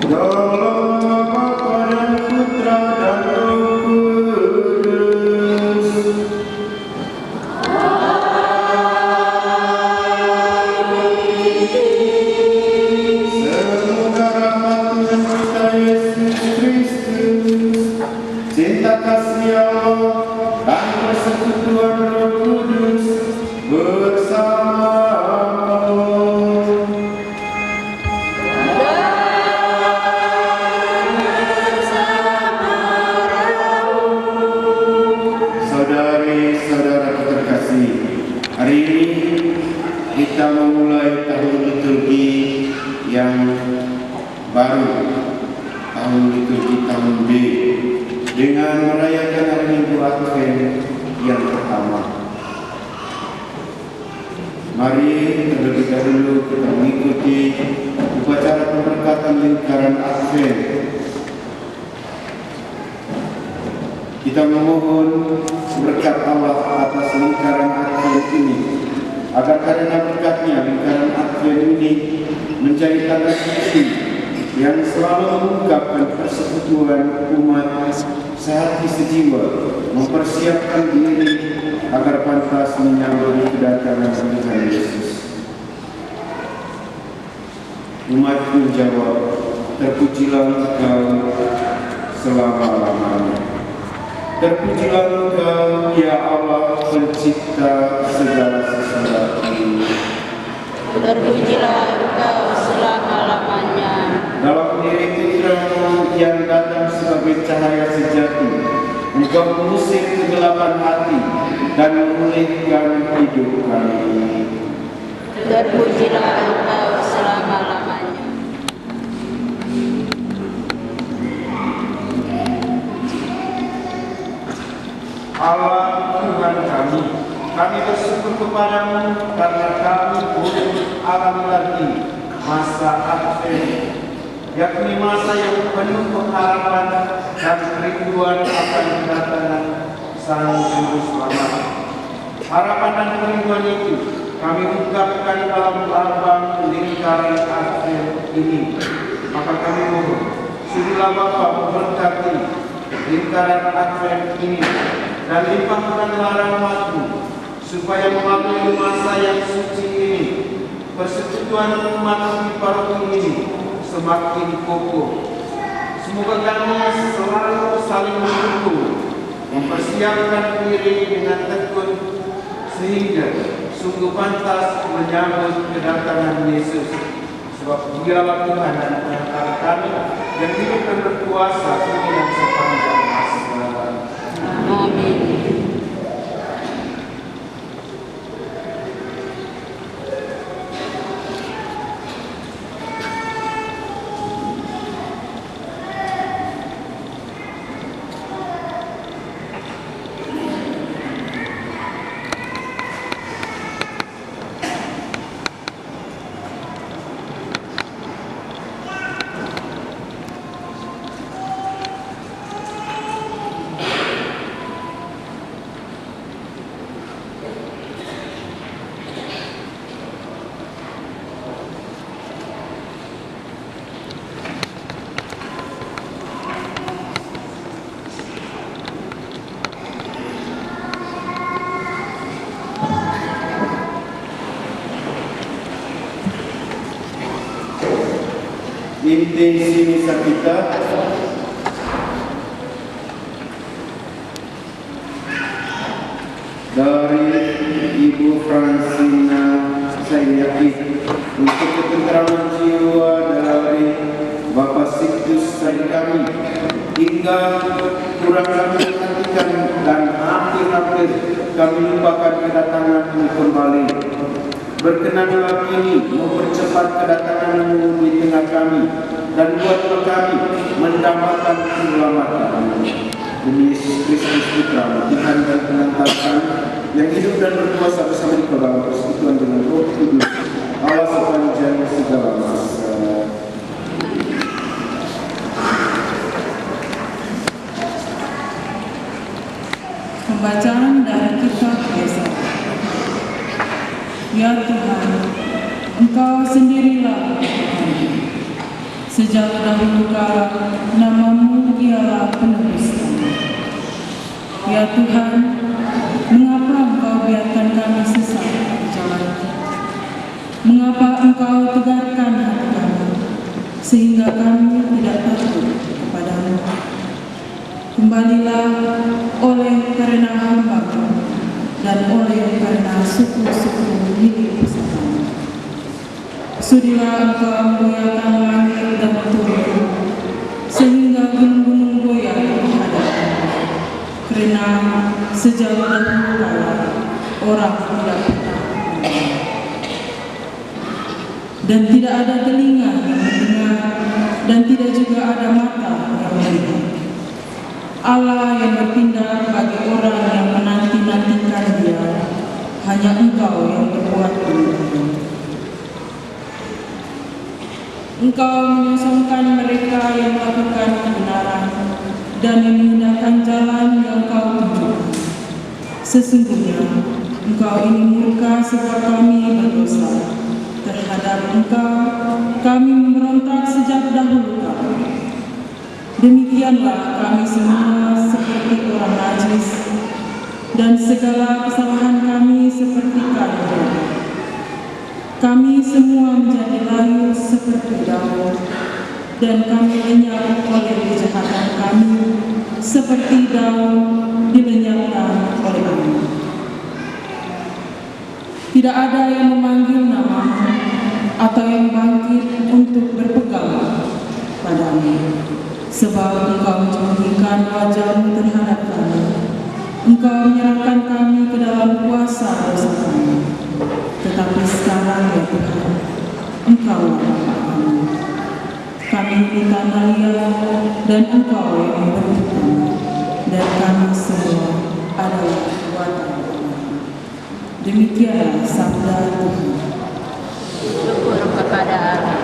Dalam Bapa dan Putra dan Roh Kudus. Semoga rahmat Tuhan kita Yesus Kristus, cinta kasih Allah, dan persekutuan Roh Kudus bersama-mu. Saudari-saudara terkasih, hari ini kita memulai tahun liturgi yang baru, tahun liturgi tahun B, dengan merayakan hari Minggu Advent yang pertama. Mari terlebih dahulu kita mengikuti upacara pemberkatan lingkaran Advent. Kita memohon berkat Allah atas lingkaran Advent ini, agar karena berkatnya lingkaran Advent ini menjadi tanda suci yang selalu mengungkapkan persekutuan umat sehati sejiwa, mempersiapkan diri agar pantas menyambut kedatangan Tuhan Yesus. Umat menjawab, terpujilah Engkau selama-lamanya. Terpujilah Engkau, ya Allah, pencipta segala sesuatu. Terpujilah Engkau selama-lamanya. Dalam diri Putra-Mu yang datang sebagai cahaya sejati, Engkau mengusir kegelapan hati dan memulihkan hidup kami. Terpujilah Engkau selama-lamanya. Allah Tuhan kami bersyukur kepadamu karena kami boleh alami lagi masa Advent, yakni masa yang penuh pengharapan dan kerinduan akan kedatangan Sang Juru Selamat. Harapan dan kerinduan itu kami ungkapkan dalam lambang lingkaran Advent ini. Maka kami mohon, sudahlah Bapa memberkati lingkaran Advent ini dan limpahkanlah rahmat-Mu, supaya melalui masa yang suci ini, persekutuan umat di paroki ini semakin kokoh. Semoga kami selalu saling mendukung, mempersiapkan diri dengan tekun, sehingga sungguh pantas menyambut kedatangan Yesus. Sebab Dialah Tuhan dan Pengantar kami yang hidup dan berkuasa kini dan sepanjang masa. Amin. Intensi misa kita dari Ibu Fransina, saya yakin untuk ketenteraman jiwa dari Bapak Siktus dari kami, hingga kurang kami menantikan dan hampir-hampir kami lupakan kedatangan-Mu kembali. Berkenanlah kini mempercepat kedatangan-Mu di tengah kami, dan buatlah kami mendapatkan keselamatan. Demi Yesus Kristus Putra, Tuhan dan Pengantar kami, yang hidup dan berkuasa bersama di dalam persekutuan dengan Roh Kudus, Allah sepanjang segala masa. Pembacaan dari Kitab Yesaya. Ya Tuhan, Engkau sendirilah Tuhan. Sejak dahulu kala, namamu ialah penebus kami. Ya Tuhan, mengapa Engkau biarkan kami sesat di jalan? Mengapa Engkau tegarkan hati kami, sehingga kami tidak takut kepadamu? Kembalilah oleh karena hamba-Mu dan oleh karena suku-suku milik pusaka-Mu. Sudilah Engkau membuyakan langit dan turun, sehingga gunung-gunung goyah menghadap-Mu. Karena sejauh dahulu kala orang tidak pernah mendengar, dan tidak ada telinga yang mendengar, dan tidak juga ada mata yang melihat. Allah yang bertindak bagi orang yang menanti-nantikan Dia, hanya Engkau yang berbuat demikian. Engkau menyosongkan mereka yang melakukan kebenaran dan yang menggunakan jalan yang Kau tunjukkan. Sesungguhnya Engkau ini murka sebab kami berdosa. Terhadap Engkau kami memberontak sejak dahulu kala. Demikianlah kami semua seperti orang najis, dan segala kesalahan kami seperti kayu. Kami semua menjadi layu seperti daun, dan kami lenyap oleh kejahatan kami, seperti daun dilenyapkan oleh angin. Tidak ada yang memanggil namamu, atau yang bangkit untuk berpegang padamu. Sebab Engkau menjauhkan wajah-Mu terhadap kami. Engkau menyerahkan kami ke dalam kuasa dosa kami. Tetapi sekarang ya Tuhan, Engkau Bapa kami. Kami di tanah liat, dan Engkau yang memberi kami. Dan kami semua adalah buatan-Mu. Demikianlah sabda Tuhan. Syukur kepada Allah.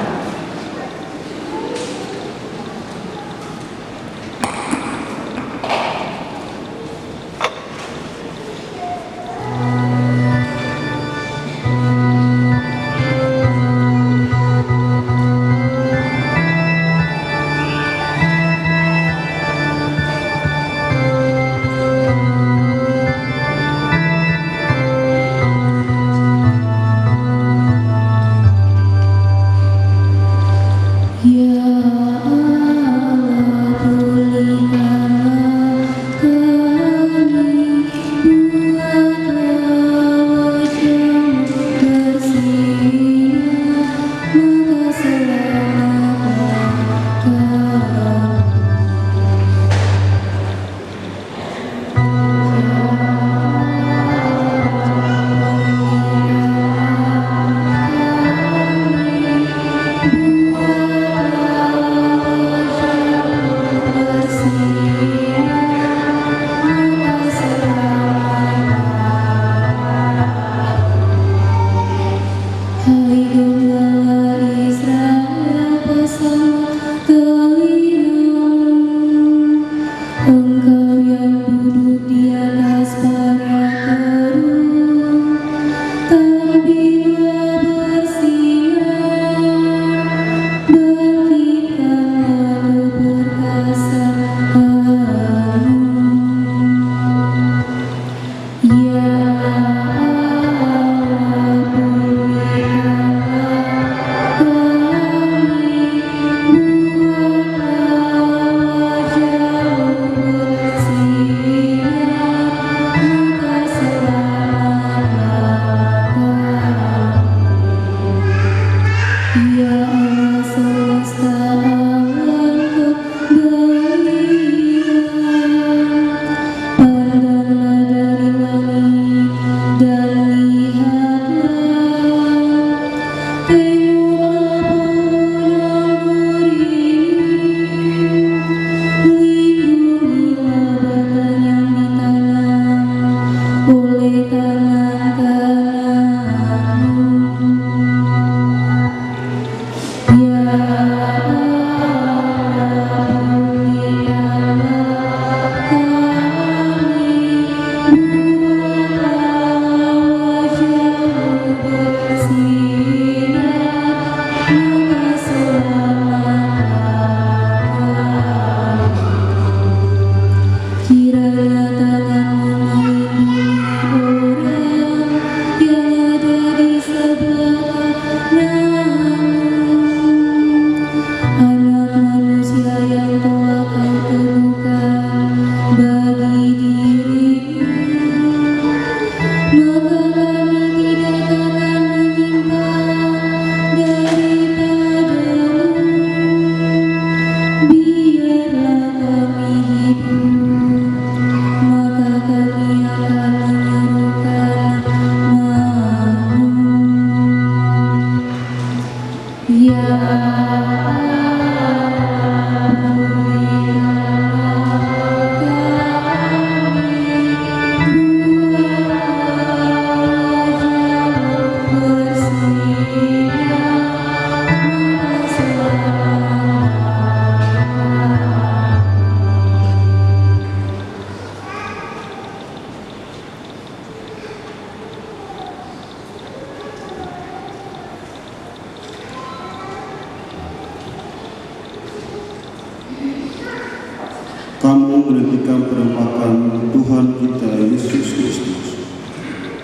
kamu menantikan penampakan Tuhan kita Yesus Kristus.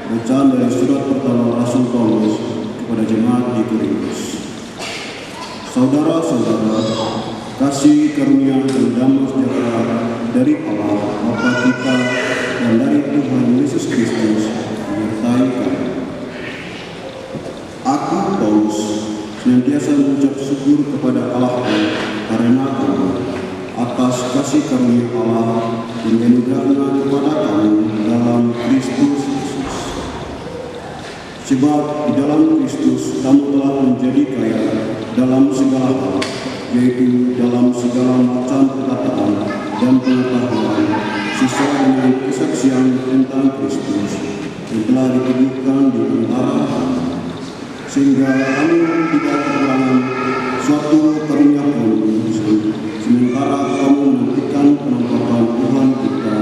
Bacaan dari surat pertama Rasul Paulus kepada jemaat di Korintus. Saudara-saudara, kasih karunia dan damai sejahtera dari Allah Bapa kita dan dari Tuhan Yesus Kristus menyertai kamu. Aku Paulus senantiasa mengucap syukur kepada Allah karena kamu atas kasih karunia Allah yang dianugerahkan kepada kamu dalam Kristus Yesus. Sebab di dalam Kristus kamu telah menjadi kaya dalam segala hal, yaitu dalam segala macam perkataan dan pengetahuan, sesuai dengan kesaksian tentang Kristus yang telah ditubuhkan di antara kamu, sehingga kamu tidak kekurangan suatu karunia pun, sementara kamu menantikan penampakan Tuhan kita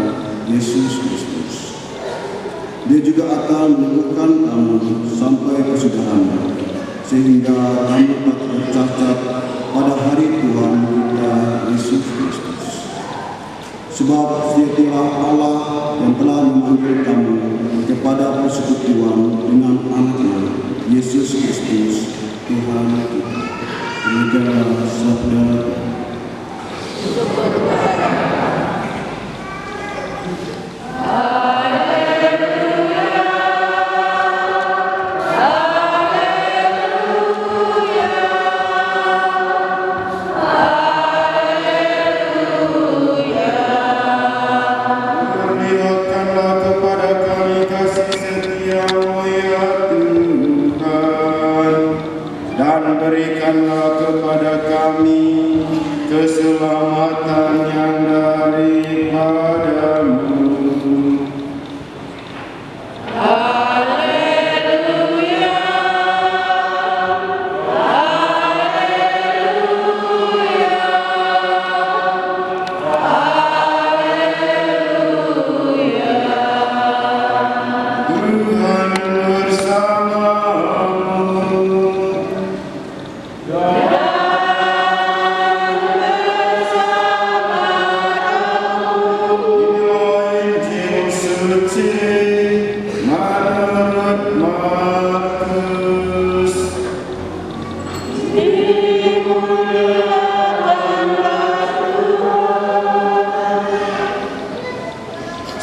Yesus Kristus. Dia juga akan meneguhkan kamu sampai kesudahannya, sehingga kamu tak tercacat pada hari Tuhan kita Yesus Kristus. Sebab dialah Allah yang telah memanggil kamu kepada persekutuan dengan Anaknya Yesus Kristus Tuhan kita. Demikianlah sabda. Syukur kepada berikanlah kepada kami keselamatan yang daripadamu. Haleluya, haleluya, haleluya. Tuhan bersamamu.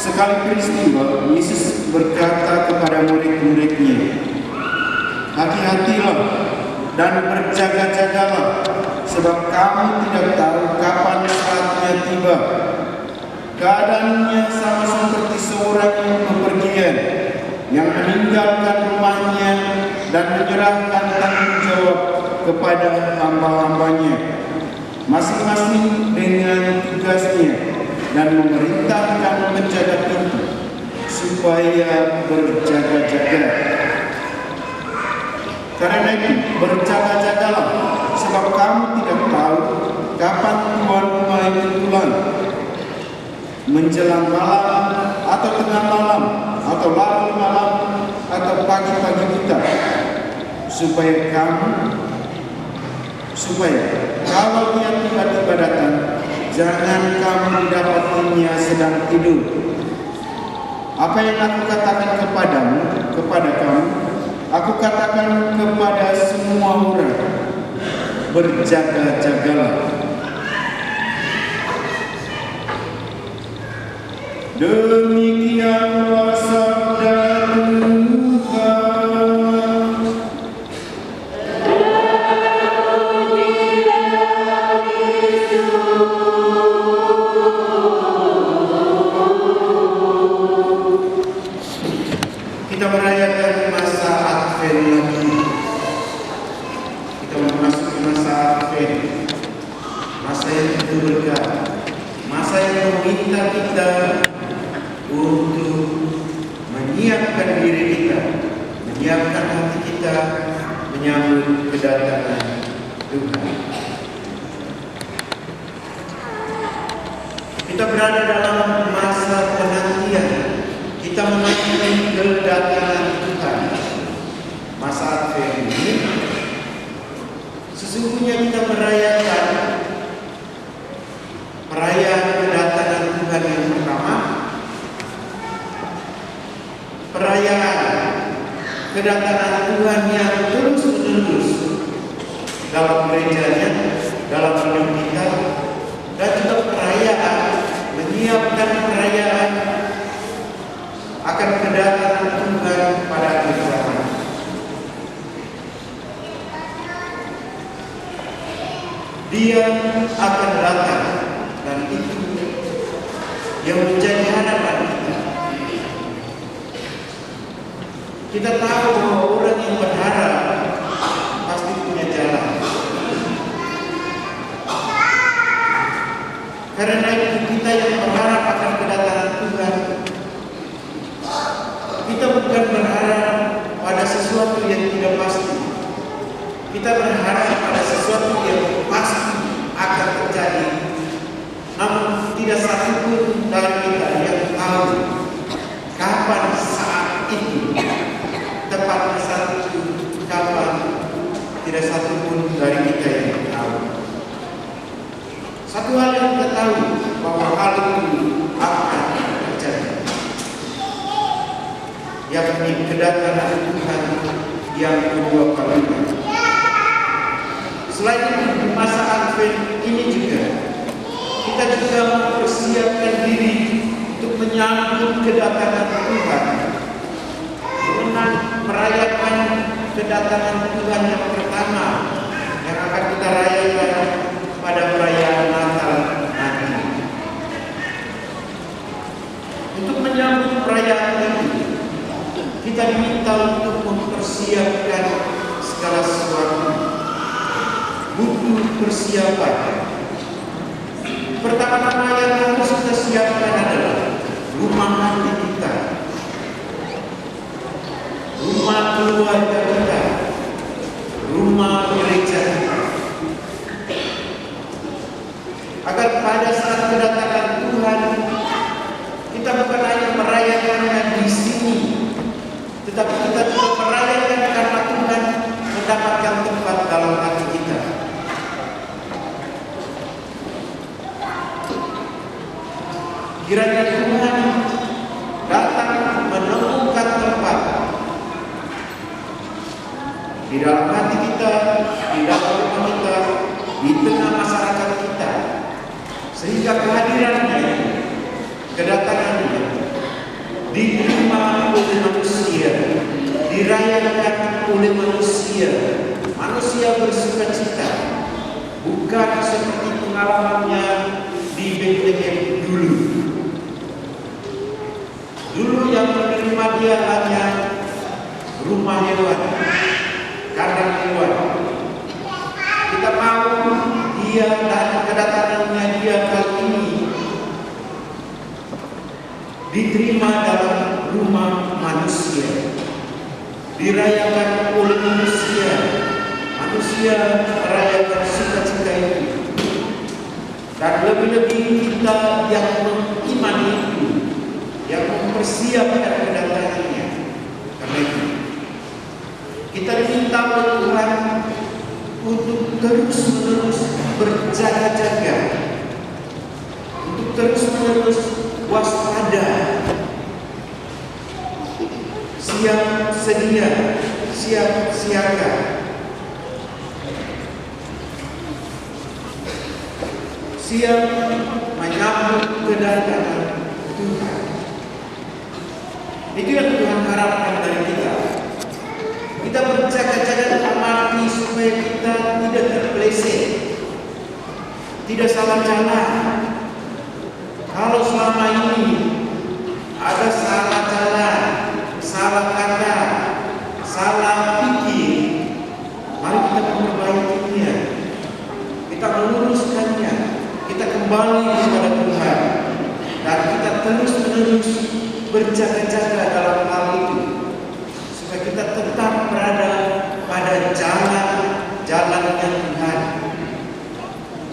Sekali peristiwa, Yesus berkata kepada murid-muridnya, "Hati-hatilah dan berjaga-jagalah, sebab kamu tidak tahu kapan saatnya tiba." Keadaannya sama seperti seorang yang bepergian, yang meninggalkan rumahnya dan menyerahkan tanggung jawab kepada hamba-hambanya, masing-masing dengan tugasnya, dan memerintahkan penjaga pintu supaya berjaga-jaga. Karena itu, berjaga-jagalah, sebab kamu tidak tahu kapan tuan rumah itu pulang, menjelang malam atau tengah malam atau larut malam atau pagi-pagi buta, supaya kalau dia tiba-tiba datang, jangan kamu didapatinya sedang tidur. Apa yang aku katakan kepada kamu, aku katakan kepada semua orang, berjaga-jagalah. Demikianlah sabda Tuhan. Kita merayakan masa Advent lagi. Kita memasuki masa Advent, masa yang penuh berkah, masa yang meminta kita untuk menyiapkan diri kita, menyiapkan hati kita menyambut kedatangan Tuhan. Kita berada dalam masa penantian. Kita menanti kedatangan Tuhan. Masa Advent ini sesungguhnya kita merayakan perayaan kedatangan kedatangan Tuhan yang terus-menerus dalam gerejanya, dalam hidup kita, dan juga perayaan, menyiapkan perayaan akan kedatangan Tuhan pada akhir zaman. Dia akan datang, dan itu yang menjadi harapan kita. Kita tahu bahwa orang yang berharap pasti punya jalan. Karena itu kita yang berharap akan kedatangan Tuhan, kita bukan berharap pada sesuatu yang tidak pasti. Kita berharap pada sesuatu yang pasti akan terjadi. Namun tidak satupun dari kita yang tahu kapan saat itu, tepatnya saat itu kapan, tidak satupun dari kita yang tahu. Satu hal yang kita tahu, bahwa hal itu akan terjadi, yakni kedatangan Tuhan yang kedua kalinya. Selain itu, di masa Advent ini juga kita juga mempersiapkan diri untuk menyambut kedatangan Tuhan, merayakan kedatangan Tuhan yang pertama yang akan kita rayakan pada perayaan Natal nanti. Untuk menyambut perayaan ini, kita diminta untuk mempersiapkan segala sesuatu. Butuh persiapan. Pertama-tama yang harus kita siapkan adalah rumah hati kita, rumah keluarga kita, rumah gereja kita, agar pada saat kedatangan Tuhan kita bukan hanya merayakannya di sini, tetapi kita juga merayakan karena Tuhan mendapatkan tempat dalam hati kita. Kiranya Tuhan datang menemukan tempat di dalam hati kita, di dalam rumah kita, di tengah masyarakat kita, sehingga kehadirannya, kedatangannya diterima oleh manusia, dirayakan oleh manusia. Manusia bersukacita, bukan seperti pengalamannya di Bethlehem dulu. Dulu yang menerima dia hanya rumah hewan, kandang hewan. Kita mau dia dan kedatangannya dia kali ini diterima dalam rumah manusia, dirayakan oleh manusia. Manusia merayakan sukacita itu, dan lebih-lebih kita yang mengimani itu, yang mempersiapkan kedatangannya. Karena itu kita diminta oleh Tuhan untuk terus-menerus berjaga-jaga, untuk terus-menerus waspada, siap sedia, siap siaga, siap menyambut kedatangan Tuhan. Itu yang Tuhan harapkan dari kita. Kita berjaga-jaga dalam arti supaya kita tidak terpeleset, tidak salah jalan. Kalau selama ini ada salah jalan, salah kata, salah pikir, mari kita memperbaikinya, kita meluruskannya, kita kembali kepada Tuhan, dan kita terus-menerus berjaga-jaga dalam hal itu, supaya kita tetap berada pada jalan-jalannya Tuhan.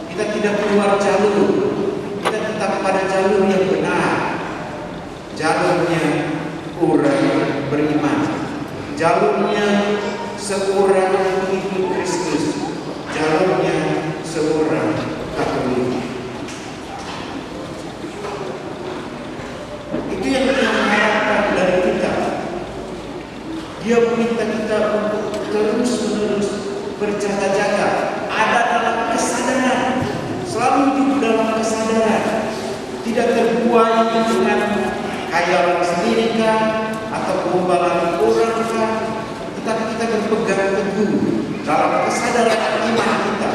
Kita tidak keluar jalur, kita tetap pada jalur yang benar, jalurnya orang beriman, jalurnya seorang pengikut Kristus, jalurnya seorang Katolik. Itu yang Tuhan harapkan dari kita. Dia meminta berjaga-jaga, ada dalam kesadaran, selalu hidup dalam kesadaran, tidak terbuai dengan khayalan sendiri kah, atau gombalan orang kah, tetapi kita berpegang teguh dalam kesadaran iman kita.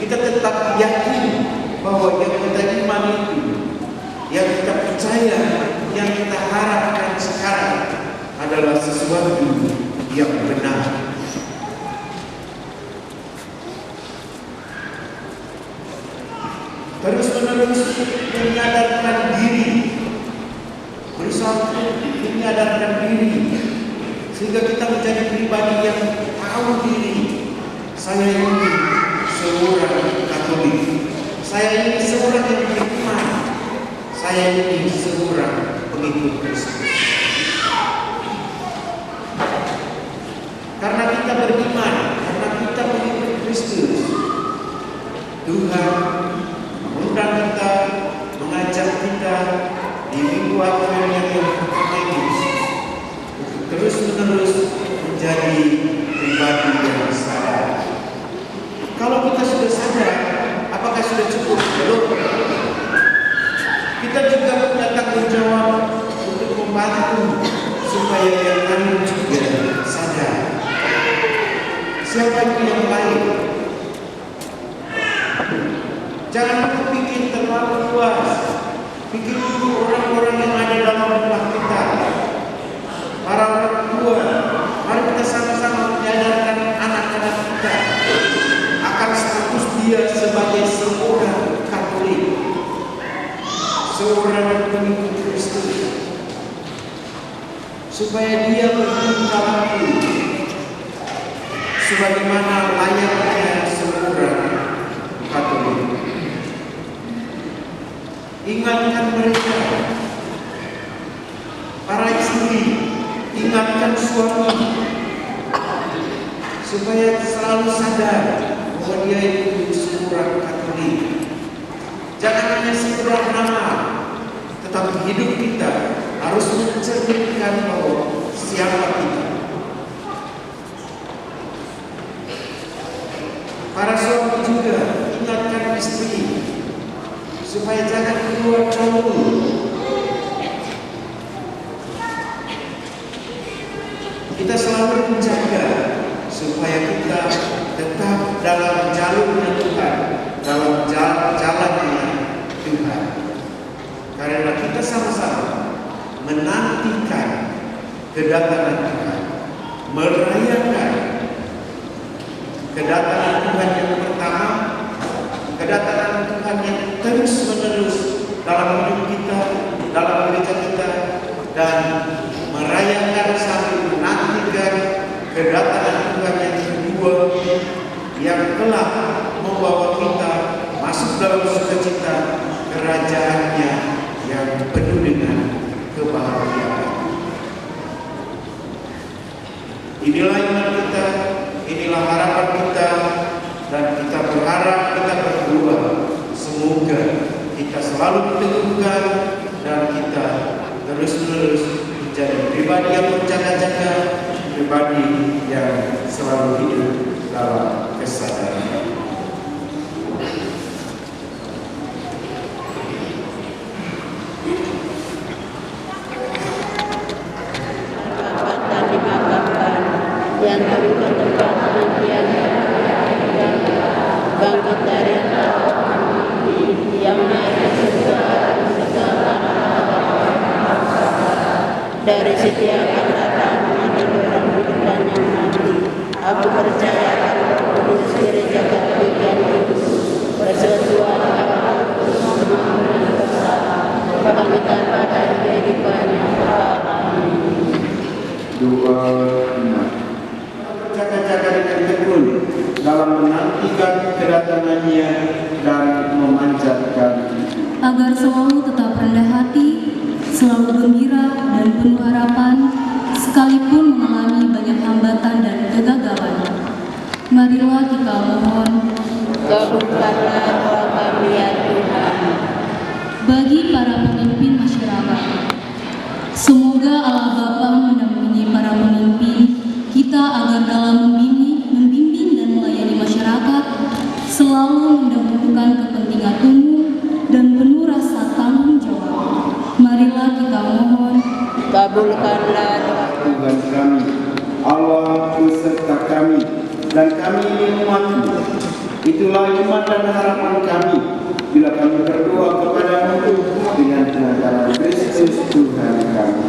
Kita tetap yakin bahwa yang kita iman itu, yang kita percaya, yang kita harapkan sekarang adalah sesuatu yang benar. Terus-menerus menyadarkan diri, berusaha menyadarkan diri, sehingga kita menjadi pribadi yang tahu diri. Saya ini seorang Katolik, saya ini seorang yang beriman, saya ini seorang pengikut Kristus. Karena kita beriman, karena kita pengikut Kristus, Tuhan mengundang kita, mengajak kita di minggu Advent yang pertama ini untuk terus-menerus menjadi pribadi yang sadar. Kalau kita sudah sadar, apakah sudah cukup? Belum. Kita juga punya tanggung jawab untuk membantu supaya yang lain juga sadar. Siapa itu yang lain? Jangan berpikir terlalu luas. Pikir dulu orang-orang yang ada dalam rumah kita, para orang tua. Mari kita sama-sama menyadarkan anak-anak kita akan status dia sebagai seorang Katolik, seorang pengikut Kristus, supaya dia bertingkah laku sebagaimana layaknya seorang Katolik. Ingatkan mereka, para istri, ingatkan suami, supaya selalu sadar bahwa dia itu seorang Katolik. Jangan hanya sekedar nama, tetapi hidup kita harus mencerminkan bahwa siapa kita. Para suami juga ingatkan istri supaya jangan keluar jauh. Kita selalu menjaga supaya kita tetap dalam jalurnya Tuhan, dalam jalannya Tuhan. Karena kita sama-sama menantikan kedatangan Tuhan, merayakan kedatangan Tuhan yang pertama, kedatangan Tuhan yang terus-menerus dalam hidup kita, dalam gereja kita, dan merayakan sambil menantikan kedatangan Tuhan yang kedua yang telah membawa kita masuk dalam sukacita kerajaannya yang penuh dengan kebahagiaan. Inilah iman kita, inilah harapan kita, dan kita berharap, kita berdoa semoga kita selalu diteguhkan dan kita terus-menerus menjadi pribadi yang berjaga-jaga, pribadi yang selalu hidup dalam kesadaran. Dan dimakamkan yang terluka tempat penantian bangkit dari yang naik ke surga dari setiap akan datang menjadi orang hidup dan yang mati. Aku percaya akan Roh Kudus gereja Katolik yang kudus, persekutuan agama kebangkitan pada kehidupan yang kekal. Amin. Doa iman. Berjaga-jaga dengan tekun dalam menantikan kedatangannya dan memanjatkan, agar selalu tetap rendah hati, selalu gembira dan penuh harapan, sekalipun mengalami banyak hambatan dan kegagalan. Marilah kita mohon, Kabulkanlah doa kami ya Tuhan. bagi para pemimpin masyarakat. Semoga Allah Bapa menampingi para pemimpin kita agar dalam membimbing dan melayani menentukan kepentingan umum dan penuh rasa tanggung jawab. Marilah kita mohon. Kabulkanlah doa Tuhan kami, Allah beserta kami, dan kami ini umat-Mu. Itulah iman dan harapan kami bila kami berdoa kepada-Mu dengan pengajaran Kristus Tuhan kami.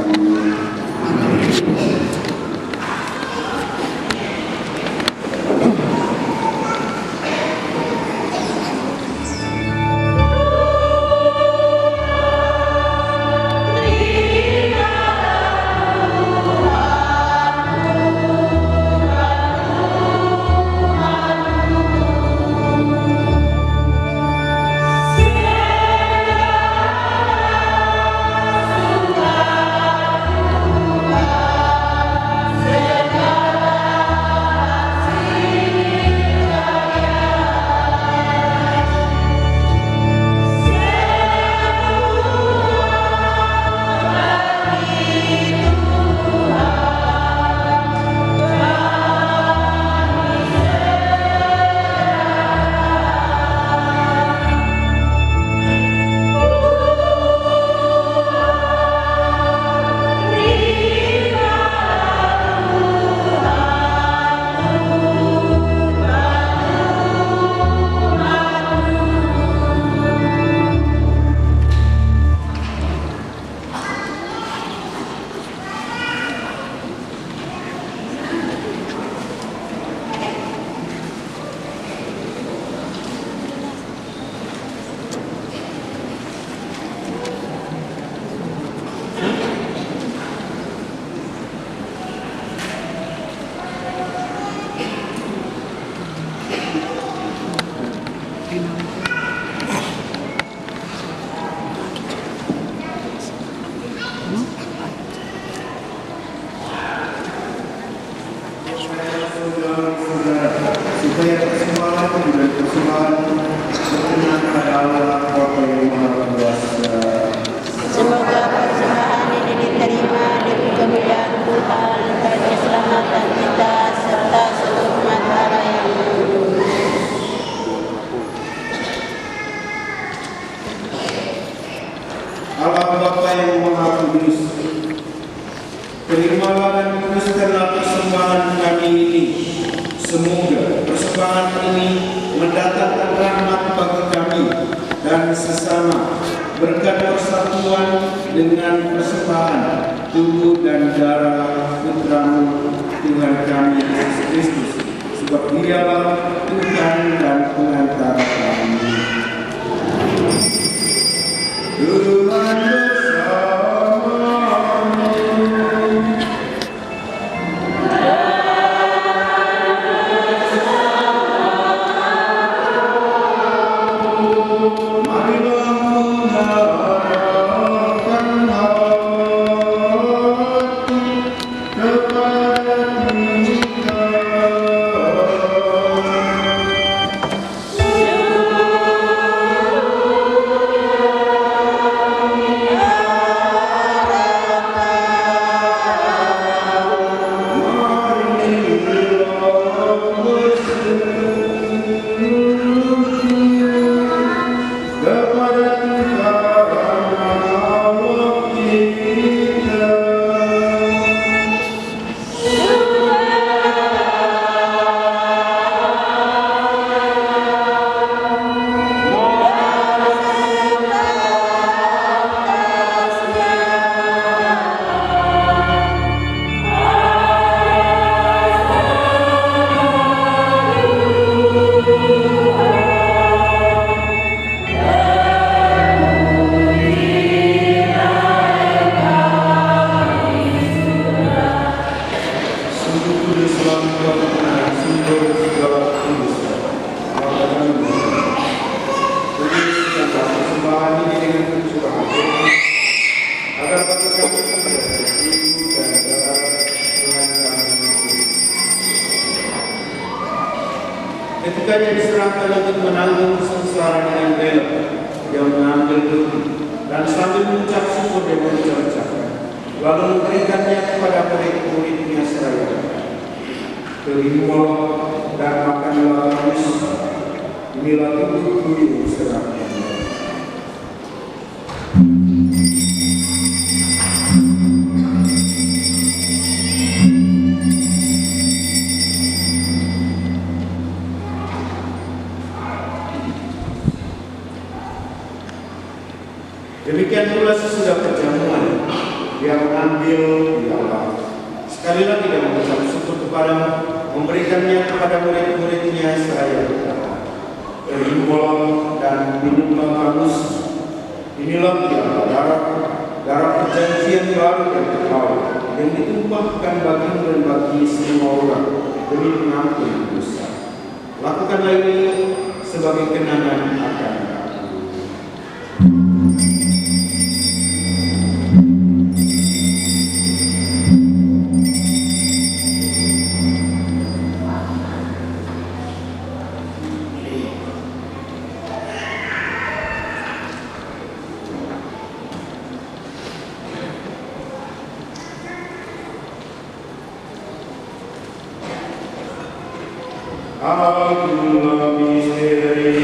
Supaya persembahan dan persembahan berkenan pada Allah Bapa yang Maha Kuasa. Semoga persembahan ini diterima demi kemuliaan Tuhan dan keselamatan kita serta seluruh umat Allah yang kudus. Allah Bapa yang Maha Kudus, terimalah dan kuduskanlah persembahan kami ini. Semoga persembahan ini mendatangkan rahmat bagi kami dan sesama berkat persatuan dengan persembahan tubuh dan darah Putra-Mu Tuhan kami Yesus Kristus, sebab Dialah Tuhan dan Pengantar kami. Tuhan ketika dia diserahkan untuk menanggung sengsara dengan bela, dia mengambil roti dan sambil mengucap syukur dia mengucapkan, lalu memberikannya kepada murid-muridnya seraya, terimalah dan makanlah Yesus. Inilah tubuhku serahkan. Demikian pula sesudah perjamuan, dia mengambil piala. Sekali lagi dia mengucap syukur kepadamu, memberikannya kepada murid-muridnya seraya berkata, "Terimalah dan minumlah kamu. Inilah piala darah perjanjian baru dan kekal yang ditumpahkan bagimu dan bagi semua orang demi pengampunan dosa. Lakukanlah ini sebagai kenangan akan aku." Akulah misteri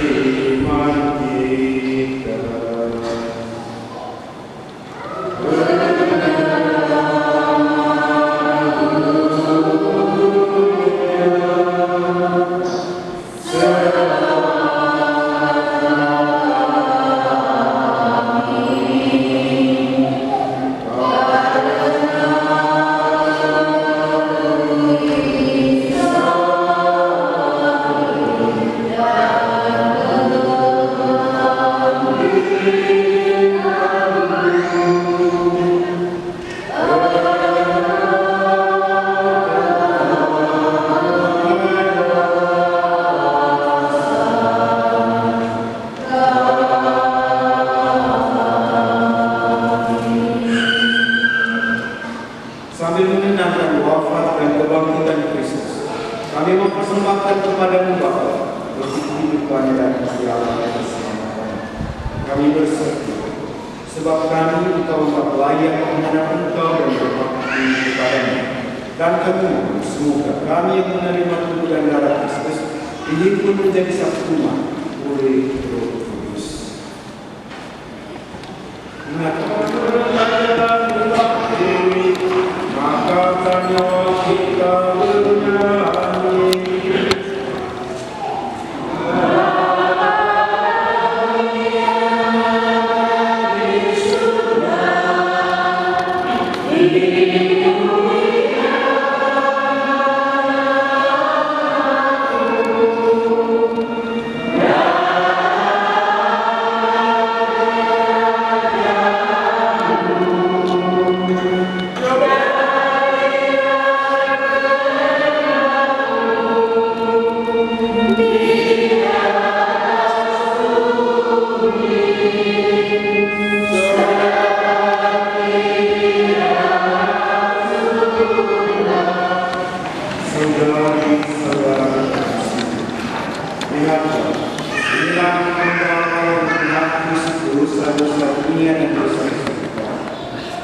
iman kita. Sambil mengenangkan wafat dan kebangkitan Kristus, kami mempersembahkan kepadamu Bapa untuk kehidupan dan keselamatan keselamatan. Kami berseru, sebab kami Engkau anggap layak menghadap Engkau dan berbakti kepadamu. Dan kami semoga kami yang menerima tubuh dan darah Kristus dihimpun menjadi satu umat oleh Roh Kudus. Ingatlah maka tanya kita bernyanyi.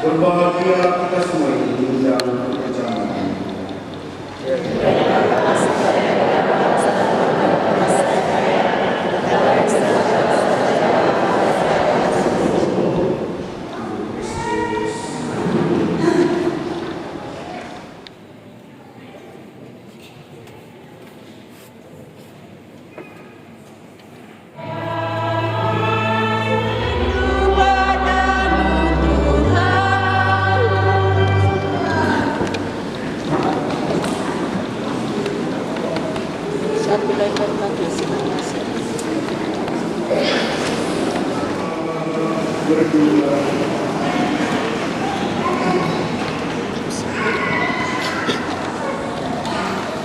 Berbahagialah kita semua ini dalam perjamuan.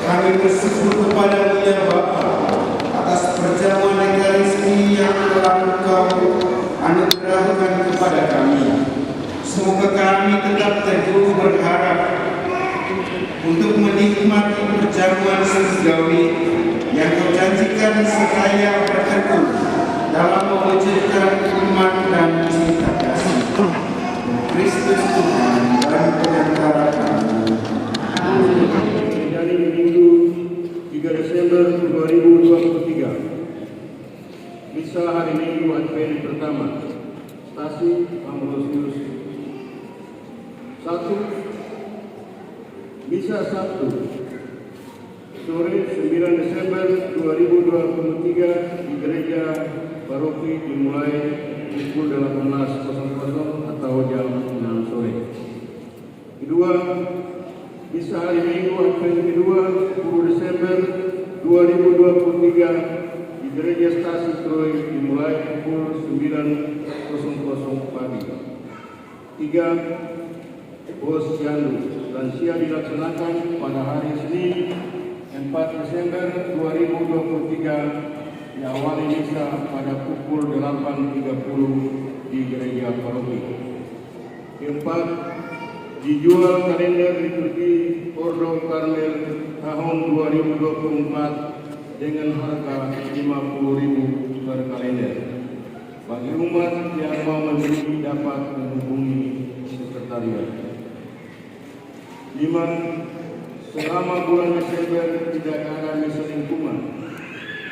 Kami bersyukur kepada-Mu ya Bapa atas perjamuan Ekaristi yang telah Engkau anugerahkan kepada kami. Semoga kami tetap teguh berharap untuk menikmati perjamuan surgawi yang Kau janjikan seraya bertekun dalam mewujudkan iman dan cinta kasih Kristus Tuhan dan Pengantara kami. Amin. Hari Minggu 3 Desember 2023 Misa hari Minggu Advent pertama, Stasi Ambrosius. 1. Misa Sabtu, sore 9 Desember 2023 di Gereja Paroki dimulai pukul 18.00 atau jam 6 sore. Kedua, Misa hari Minggu Advent kedua 10 Desember 2023 di Gereja Stasi Troy dimulai pukul 9.00 pagi. 3. Posyandu lansia dilaksanakan pada hari Senin 4 Desember 2023 diawali misa pada pukul 8.30 di Gereja Paroki. 4. Dijual kalender liturgi Ordo Karmel tahun 2024 dengan harga 50.000 per kalender. Bagi umat yang mau membeli dapat menghubungi sekretariat. 5. Selama bulan Desember tidak ada misa lingkungan.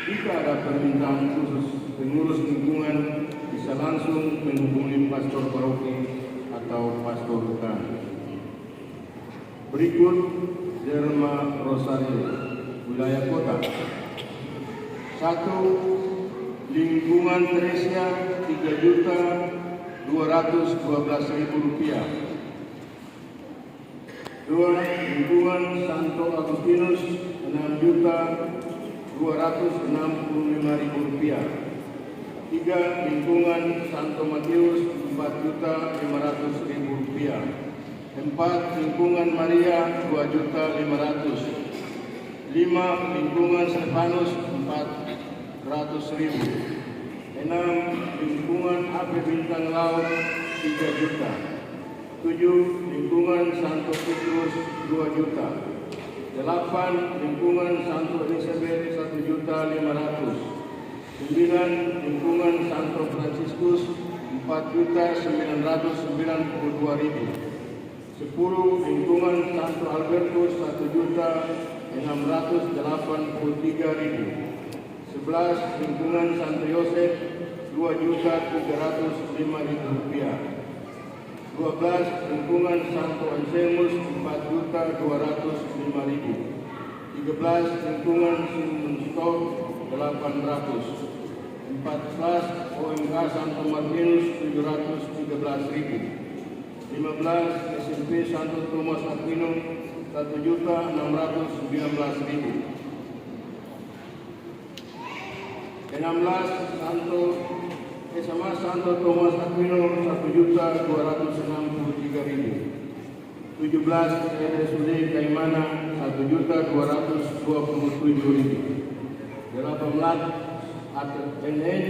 Jika ada permintaan khusus, pengurus lingkungan bisa langsung menghubungi pastor paroki atau pastor rukan. Berikut Derma Rosario, wilayah kota. 1. Lingkungan Teresia Rp3.212.000. 2. Lingkungan Santo Agustinus Rp6.265.000. 3. Lingkungan Santo Matius Rp4.500.000. 4. Lingkungan Maria Rp2.500.000. 5. Lingkungan Stefanus Rp400.000. 6. Lingkungan AP Bintang Laut 3 juta. 7. Lingkungan Santo Petrus 2 juta. 8. Lingkungan Santo Elizabeth 1.500.000. 9. Lingkungan Santo Franciscus 4.992.000. 10. Lingkungan Santo Albertus 1.683.000. 11. Lingkungan Santo Yosef 2.305.000 rupiah. 12. Lingkungan Santo Anselmus 4.205.000. 13. Lingkungan Simonstock 800. 14. OMK Santo Martinus 713.000. 15. SMP Santo Thomas Aquino 1.619.000. 16. SMA Santo Thomas Aquino 1.263.000. 17. RSUD Kaimana 1.227.000. 18. ATNN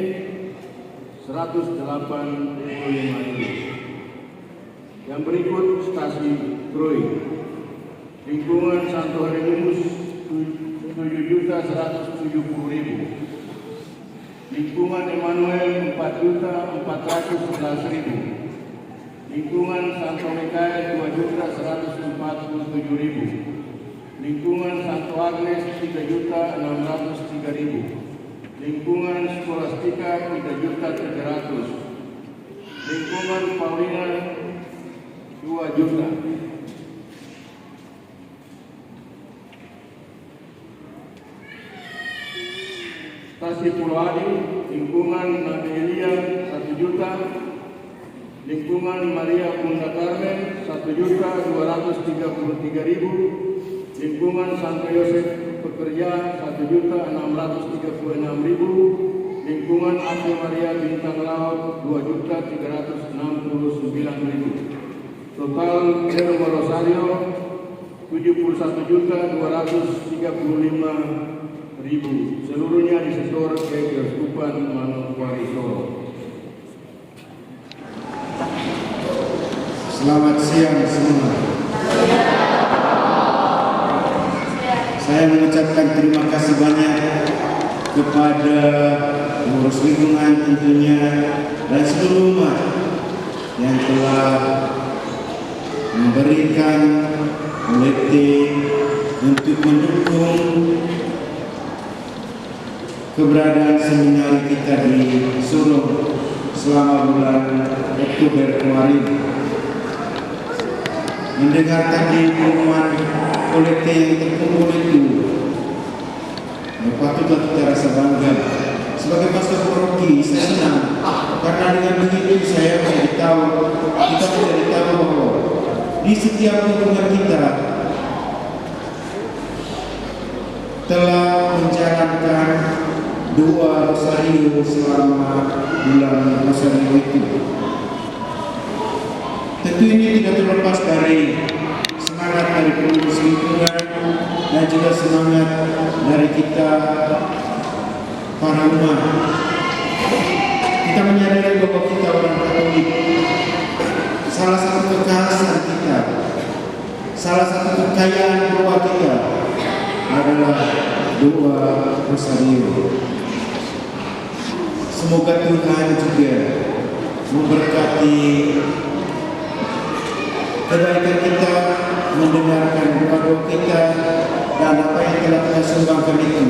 185.000. Yang berikut stasi Troy. Lingkungan Santo Hieronymus 7.170.000. Lingkungan Emmanuel 4.411.000. Lingkungan Santo Mikael 2.147.000. Lingkungan Santo Agnes 3.603.000. Lingkungan Skolastika 3.300.000. Lingkungan Paulina 2 juta. Stasi Pulau Adi, lingkungan Nabi Elia 1 juta. Lingkungan Maria Bunda Carmen 1.233.000. Lingkungan Santo Yosef Pekerja 1.636.000. Lingkungan Ave Maria Bintang Laut 2.369.000. Total Derma Rosario 71.235.000. Seluruhnya disetor ke Keuskupan Manokwari Solo. Selamat siang semua. Saya mengucapkan terima kasih banyak kepada pengurus lingkungan tentunya dan seluruh umat yang telah memberikan kolektif untuk mendukung keberadaan seminari kita di Solo selama bulan Oktober kemarin. Mendengar tadi pengumuman kolekte yang terkumpul itu, patutlah kita rasa bangga. Sebagai pastor paroki, saya senang karena dengan begitu saya menjadi tahu, kita menjadi tahu bahwa di setiap lingkungan kita telah menjalankan doa rosario selama bulan rosario itu. Tentu ini tidak terlepas dari semangat dari pengurus lingkungan dan juga semangat dari kita para umat. Kita menyadari bahwa kita orang Katolik, salah satu kekhasan kita, salah satu kekayaan doa kita adalah doa rosario. Semoga Tuhan juga memberkati kebaikan kita, mendengarkan doa kita, dan apa yang telah kita sumbangkan itu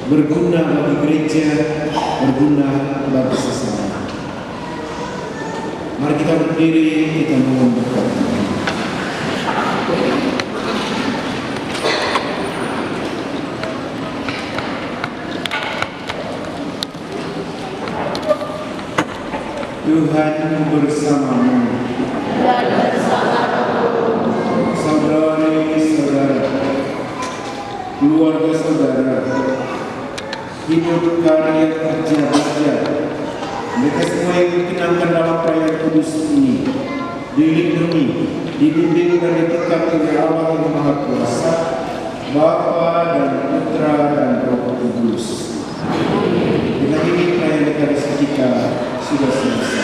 berguna bagi gereja, berguna bagi sesama. Mari kita berdiri, kita mohon berkat. Tuhan bersamamu. Dan bersama Saudari-saudara, keluarga saudara, hidup karya kerja belajar, mereka semua yang dikenangkan dalam perayaan kudus ini dilindungi, dibimbing dan diberkati oleh Allah yang Maha Kuasa, Bapa dan Putra dan Roh Kudus. Dengan ini perayaan Ekaristi kita sudah selesai.